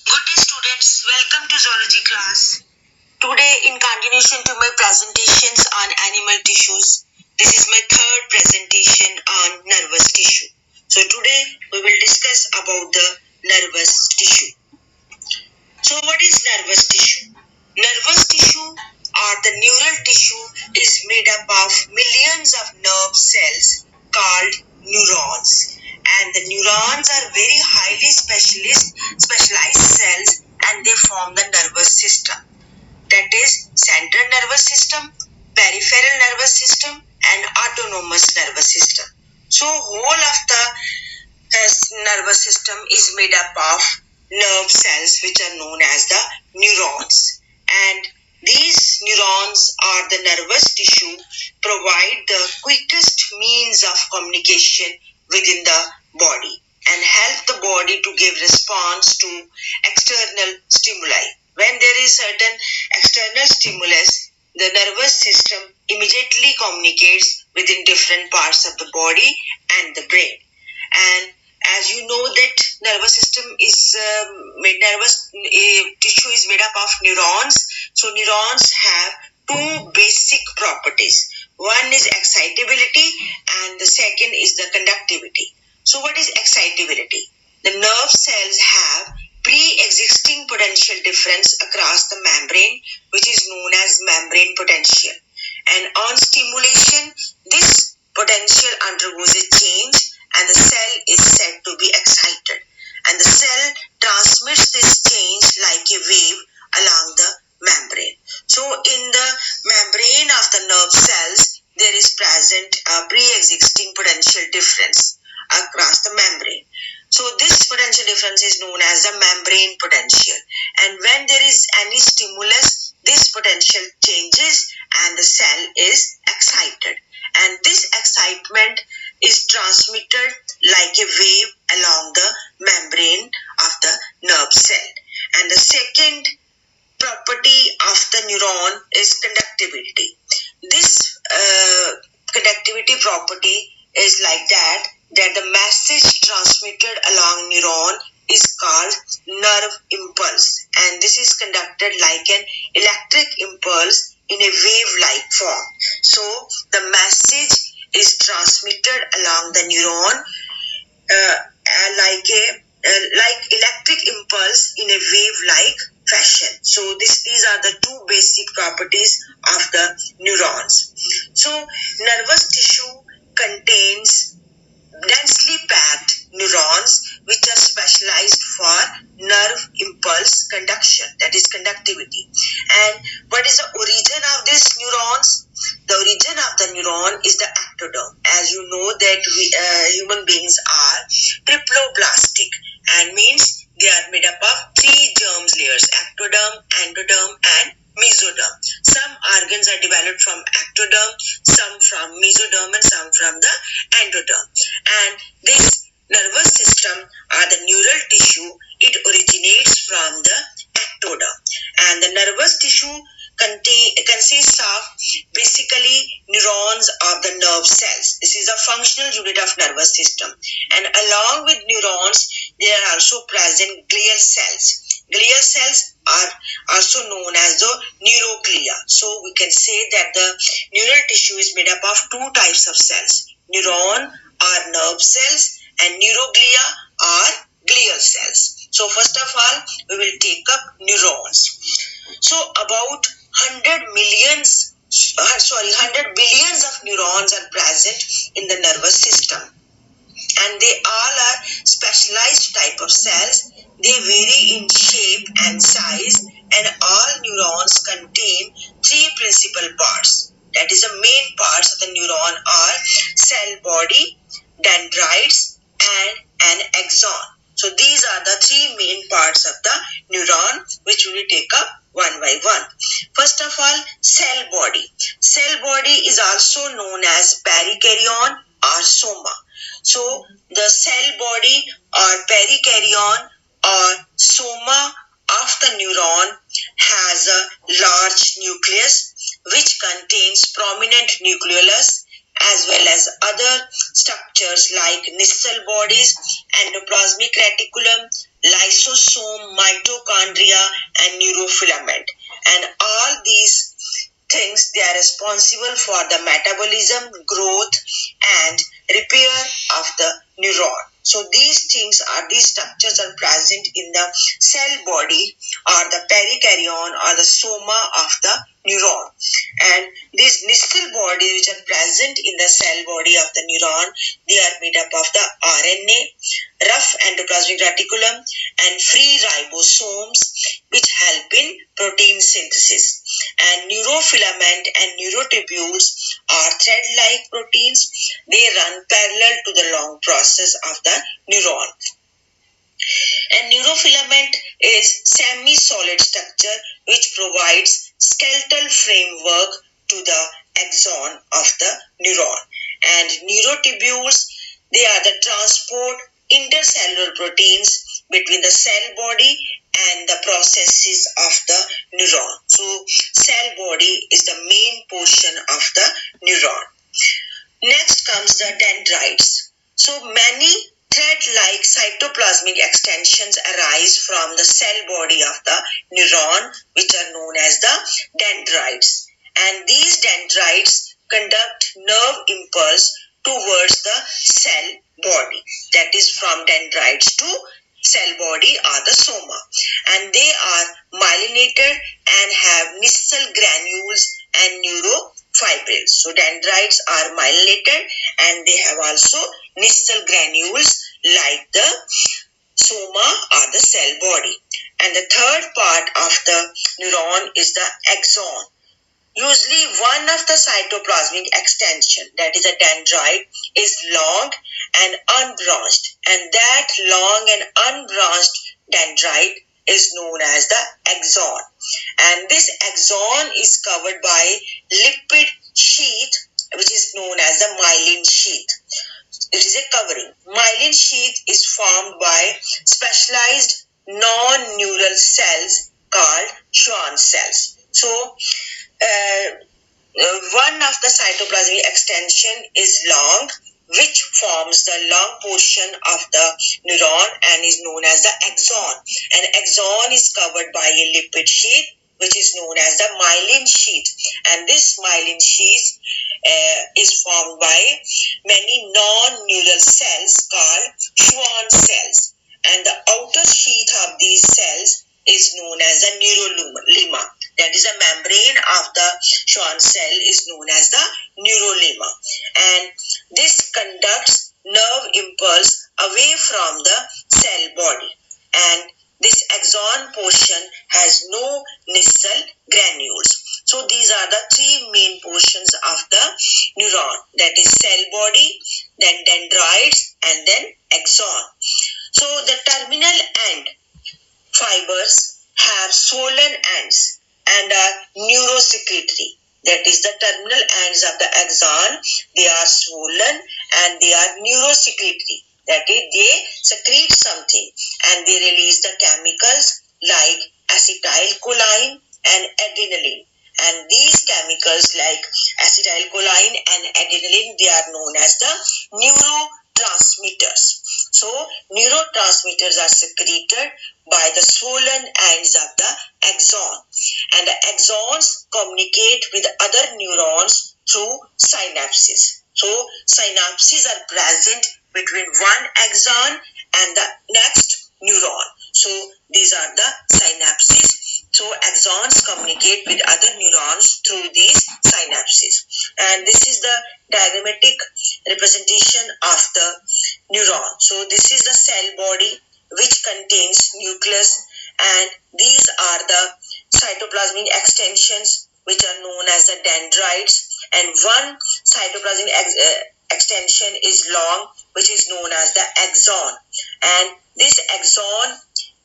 Good day, students. Welcome to zoology class. Today, in continuation to my presentations on animal tissues, this is my third presentation on nervous tissue. So today we will discuss about the nervous tissue. So what is nervous tissue? Nervous tissue or the neural tissue is made up of millions of nerve cells called neurons. And the neurons are very highly specialized cells and they form the nervous system. That is central nervous system, peripheral nervous system and autonomous nervous system. So whole of the nervous system is made up of nerve cells which are known as the neurons, and these neurons or the nervous tissue provide the quickest means of communication within the body and help the body to give response to external stimuli. When there is certain external stimulus, the nervous system immediately communicates within different parts of the body and the brain. And as you know that nervous system is nervous tissue is made up of neurons. So neurons have two basic properties. One is excitability and the second is the conductivity. So what is excitability? The nerve cells have pre-existing potential difference across the membrane, which is known as membrane potential. And on stimulation, this potential undergoes a change and the cell is said to be excited. And the cell transmits this change like a wave along the membrane. So in the membrane of the nerve cells, there is present a pre-existing potential difference across the membrane. So this potential difference is known as the membrane potential. And when there is any stimulus, this potential changes and the cell is excited. And this excitement is transmitted like a wave along the membrane of the nerve cell. And the second property of the neuron is conductivity. This conductivity property is like that the message transmitted along neuron is called nerve impulse, and this is conducted like an electric impulse in a wave-like form. So the message is transmitted along the neuron like electric impulse in a wave-like fashion. So these are the two basic properties of the neurons. So nervous tissue contains densely packed neurons which are specialized for nerve impulse conduction, that is conductivity. And what is the origin of these neurons? The origin of the neuron is the ectoderm. As you know that human beings are triploblastic, and means they are made up of three germ layers: ectoderm, endoderm and mesoderm. Some organs are developed from ectoderm, some from mesoderm and some from the endoderm. And this nervous system or the neural tissue, it originates from the ectoderm. And the nervous tissue consists of basically neurons of the nerve cells. This is a functional unit of nervous system. And along with neurons, there are also present glial cells. Glial cells are also known as the neuroglia. So we can say that the neural tissue is made up of two types of cells. Neuron are nerve cells and neuroglia are glial cells. So first of all, we will take up neurons. So about 100 billions of neurons are present in the nervous system, and they all are specialized type of cells. They vary in shape and size, and all neurons contain three principal parts. That is, the main parts of the neuron are cell body, dendrites and an axon. So these are the three main parts of the neuron which we will take up one by one. First of all, cell body. Cell body is also known as perikaryon or soma. So the cell body or perikaryon or soma of the neuron has a large nucleus which contains prominent nucleolus as well as other structures like Nissl bodies, endoplasmic reticulum, lysosome, mitochondria, and neurofilament. And all these things, they are responsible for the metabolism, growth, and repair of the neuron. So these structures are present in the cell body or the perikaryon or the soma of the neuron. And these Nissl bodies which are present in the cell body of the neuron, they are made up of the RNA, rough endoplasmic reticulum, and free ribosomes which help in protein synthesis. And neurofilament and neurotubules are thread-like proteins. They run parallel to the long process of the neuron. And neurofilament is semi-solid structure which provides skeletal framework to the axon of the neuron. And neurotubules, they are the transport intercellular proteins between the cell body and the processes of the neuron. So cell body is the main portion of the neuron. Next comes the dendrites. So many thread-like cytoplasmic extensions arise from the cell body of the neuron, which are known as the dendrites. And these dendrites conduct nerve impulse towards the cell body. That is from dendrites to cell body or the soma. And they are myelinated and have Nissl granules and neurofibrils. So dendrites are myelinated and they have also Nissl granules like the soma or the cell body. And the third part of the neuron is the axon. Usually one of the cytoplasmic extension, that is a dendrite, is long and unbranched, and that long and unbranched dendrite is known as the axon. And this axon is covered by lipid sheath which is known as the myelin sheath. It is a covering. Myelin sheath is formed by specialized non-neural cells called Schwann cells. So one of the cytoplasmic extension is long, which forms the long portion of the neuron and is known as the axon. And axon is covered by a lipid sheath which is known as the myelin sheath. And this myelin sheath is formed by many non-neural cells called Schwann cells. And the outer sheath of these cells is known as the neurolema. That is, the membrane of the Schwann cell is known as the neurolema. And this conducts nerve impulse away from the cell body. And this axon portion has no Nissl granules. So these are the three main portions of the neuron. That is cell body, then dendrites, and then axon. So the terminal end fibers have swollen ends and are neurosecretory. That is, the terminal ends of the axon, they are swollen and they are neurosecretory. That is, they secrete something and they release the chemicals like acetylcholine and adrenaline. And these chemicals like acetylcholine and adrenaline, they are known as the neurotransmitters. So neurotransmitters are secreted by the swollen ends of the axon, and the axons communicate with other neurons through synapses. So synapses are present between one axon and the next neuron. So these are the synapses. So axons communicate with other neurons through these synapses. And this is the diagrammatic representation of the neuron. So this is the cell body which contains nucleus, and these are the cytoplasmic extensions which are known as the dendrites, and one cytoplasmic extension is long which is known as the axon, and this axon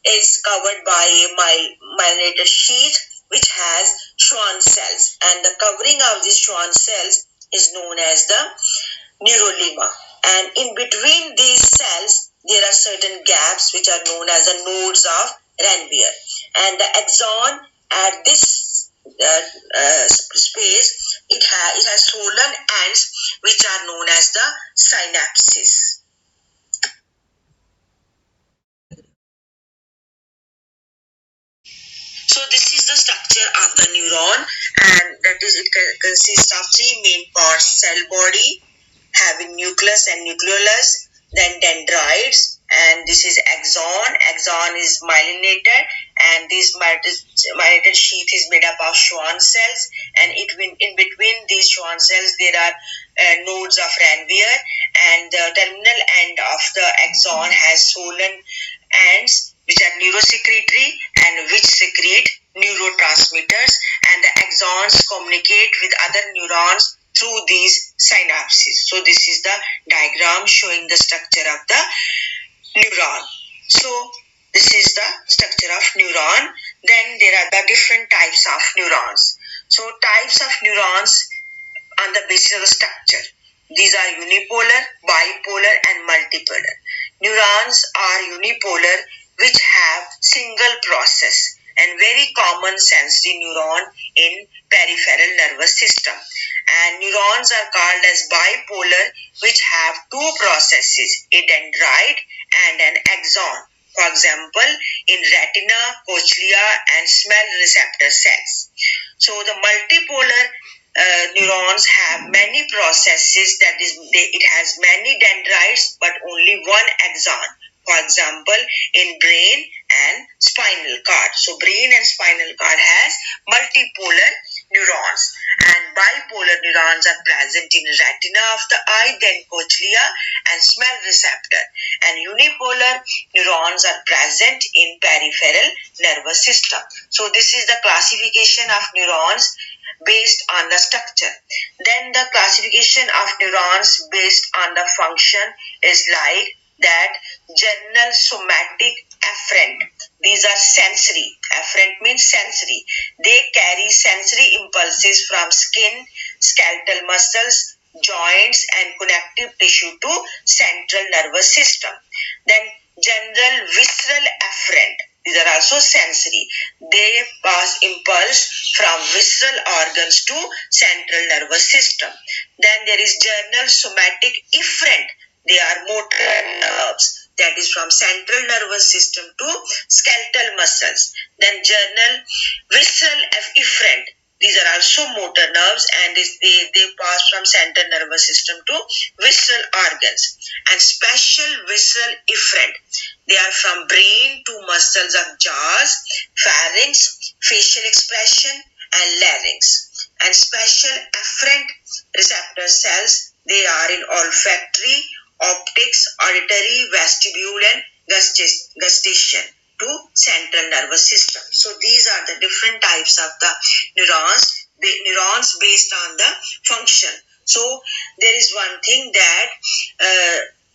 is covered by a myelinated sheath which has Schwann cells, and the covering of these Schwann cells is known as the neurolema. And in between these cells there are certain gaps which are known as the nodes of Ranvier, and the axon at this space, it has swollen ends which are known as the synapses. So this is the structure of the neuron, and that is it consists of three main parts: cell body having nucleus and nucleolus, then dendrites, and this is axon. Axon is myelinated, and this myelinated sheath is made up of Schwann cells, and in between these Schwann cells there are nodes of Ranvier, and the terminal end of the axon has swollen ends which are neurosecretory and which secrete neurotransmitters, and the axons communicate with other neurons through these synapses. So this is the diagram showing the structure of the neuron. So this is the structure of neuron. Then there are the different types of neurons. So types of neurons on the basis of the structure. These are unipolar, bipolar, and multipolar. Neurons are unipolar, which have single process and very common sensory neuron in peripheral nervous system. And neurons are called as bipolar, which have two processes, a dendrite and an axon. For example, in retina, cochlea, and smell receptor cells. So the multipolar neurons have many processes, that is, it has many dendrites but only one axon. For example, in brain and spinal cord. So brain and spinal cord has multipolar neurons, and bipolar neurons are present in retina of the eye, then cochlea and smell receptor, and unipolar neurons are present in peripheral nervous system. So this is the classification of neurons based on the structure. Then the classification of neurons based on the function is like that: general, somatic, afferent. These are sensory. Afferent means sensory. They carry sensory impulses from skin, skeletal muscles, joints, and connective tissue to central nervous system. Then general, visceral, afferent. These are also sensory. They pass impulse from visceral organs to central nervous system. Then there is general, somatic, efferent. They are motor nerves, that is from central nervous system to skeletal muscles. Then general, visceral, efferent. These are also motor nerves, and they pass from central nervous system to visceral organs. And special visceral efferent. They are from brain to muscles of jaws, pharynx, facial expression, and larynx. And special afferent receptor cells, they are in olfactory, optics, auditory, vestibule, and gustation to central nervous system. So these are the different types of the neurons based on the function. So there is one thing that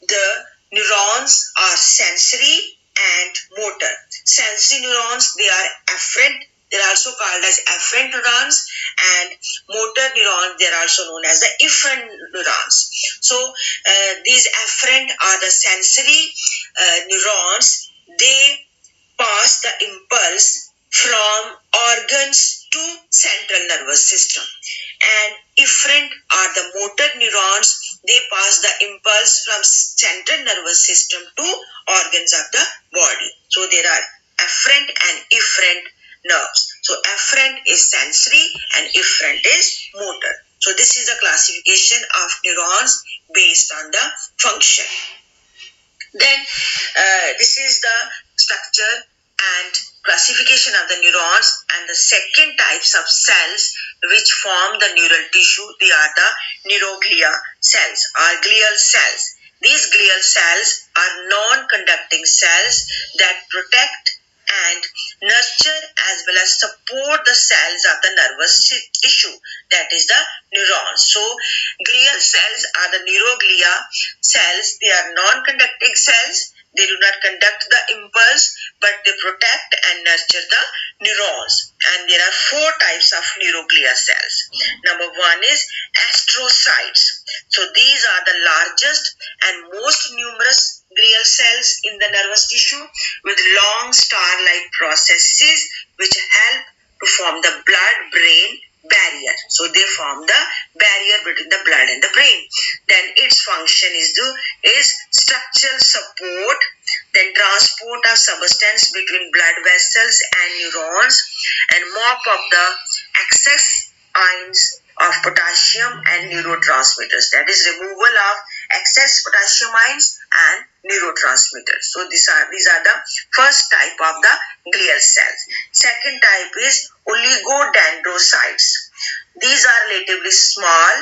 the neurons are sensory and motor. Sensory neurons, they are afferent. They are also called as afferent neurons, and motor neurons, they are also known as the efferent neurons. So these afferent are the sensory neurons. They pass the impulse from organs to central nervous system, and efferent are the motor neurons. They pass the impulse from central nervous system to organs of the body. So there are afferent and efferent nerves. So afferent is sensory and efferent is motor. So this is a classification of neurons based on the function. Then this is the structure and classification of the neurons, and the second types of cells which form the neural tissue, they are the neuroglia cells or glial cells. These glial cells are non-conducting cells that protect and nurture as well as support the cells of the nervous tissue, that is the neurons. So glial cells are the neuroglia cells. They are non-conducting cells. They do not conduct the impulse, but they protect and nurture the neurons. And there are four types of neuroglia cells. Number one is astrocytes. So these are the largest and most numerous glial cells in the nervous tissue with long star-like processes which help to form the blood-brain barrier. So they form the barrier between the blood and the brain. Then its function is structural support, then transport of substance between blood vessels and neurons, and mop up the excess ions of potassium and neurotransmitters. That is removal of excess potassium ions and neurotransmitters. So these are the first type of the glial cells. Second type is oligodendrocytes. These are relatively small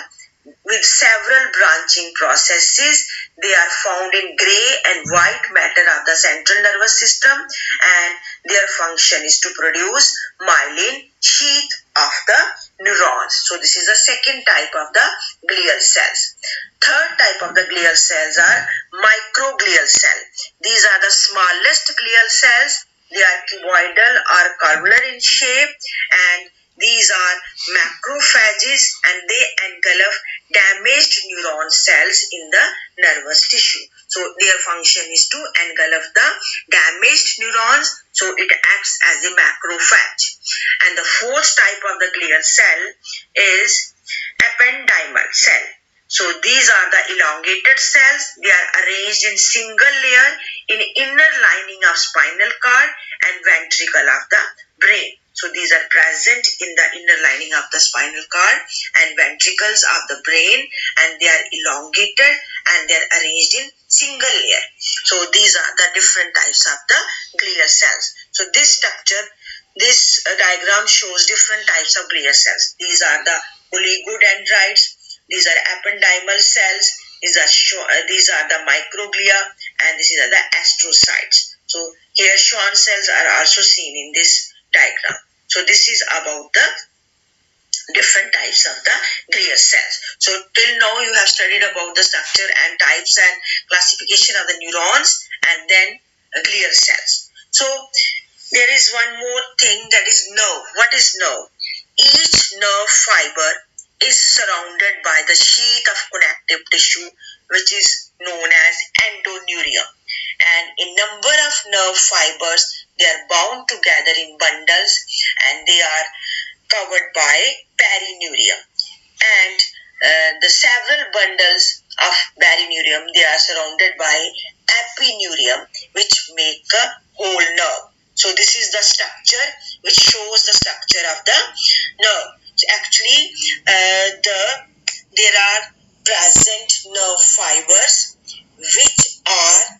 with several branching processes. They are found in gray and white matter of the central nervous system, and their function is to produce myelin sheath of the neurons. So this is the second type of the glial cells. Third type of the glial cells are microglial cell. These are the smallest glial cells. They are cuboidal or curvular in shape, and these are macrophages, and they engulf damaged neuron cells in the nervous tissue. So their function is to engulf the damaged neurons. So it acts as a macrophage. And the fourth type of the glial cell is ependymal cell. So these are the elongated cells. They are arranged in single layer in inner lining of spinal cord and ventricle of the brain. So these are present in the inner lining of the spinal cord and ventricles of the brain, and they are elongated and they are arranged in single layer. So these are the different types of the glial cells. So this diagram shows different types of glial cells. These are the oligodendrites. These are ependymal cells. These are the microglia, and these are the astrocytes. So here Schwann cells are also seen in this diagram. So this is about the different types of the glial cells. So till now you have studied about the structure and types and classification of the neurons and then glial cells. So there is one more thing, that is nerve. What is nerve? Each nerve fiber is surrounded by the sheath of connective tissue, which is known as endoneurium. And a number of nerve fibers, they are bound together in bundles, and they are covered by perineurium. And the several bundles of perineurium, they are surrounded by epineurium, which make a whole nerve. So this is the structure which shows the structure of the nerve. So actually, there are present nerve fibers which are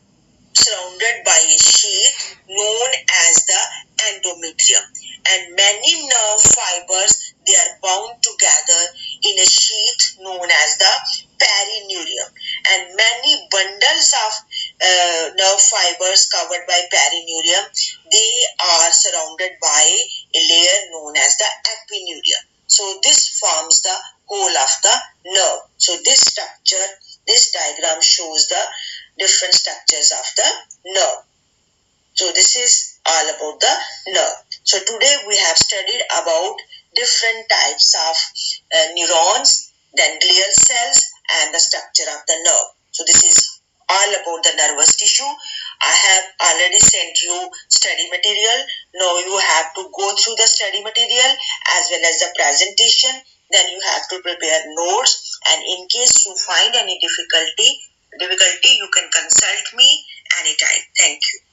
surrounded by a sheath known as the endometrium, and many nerve fibers, they are bound together in a sheath known as the perineurium, and many bundles of nerve fibers covered by perineurium, they are surrounded by a layer known as the epineurium. So this forms the whole of the nerve. So this diagram shows the different structures of the nerve. So this is all about the nerve. So today we have studied about different types of neurons, then glial cells, and the structure of the nerve. So this is all about the nervous tissue. I have already sent you study material. Now you have to go through the study material as well as the presentation. Then you have to prepare notes, and in case you find any difficulty, you can consult me anytime. Thank you.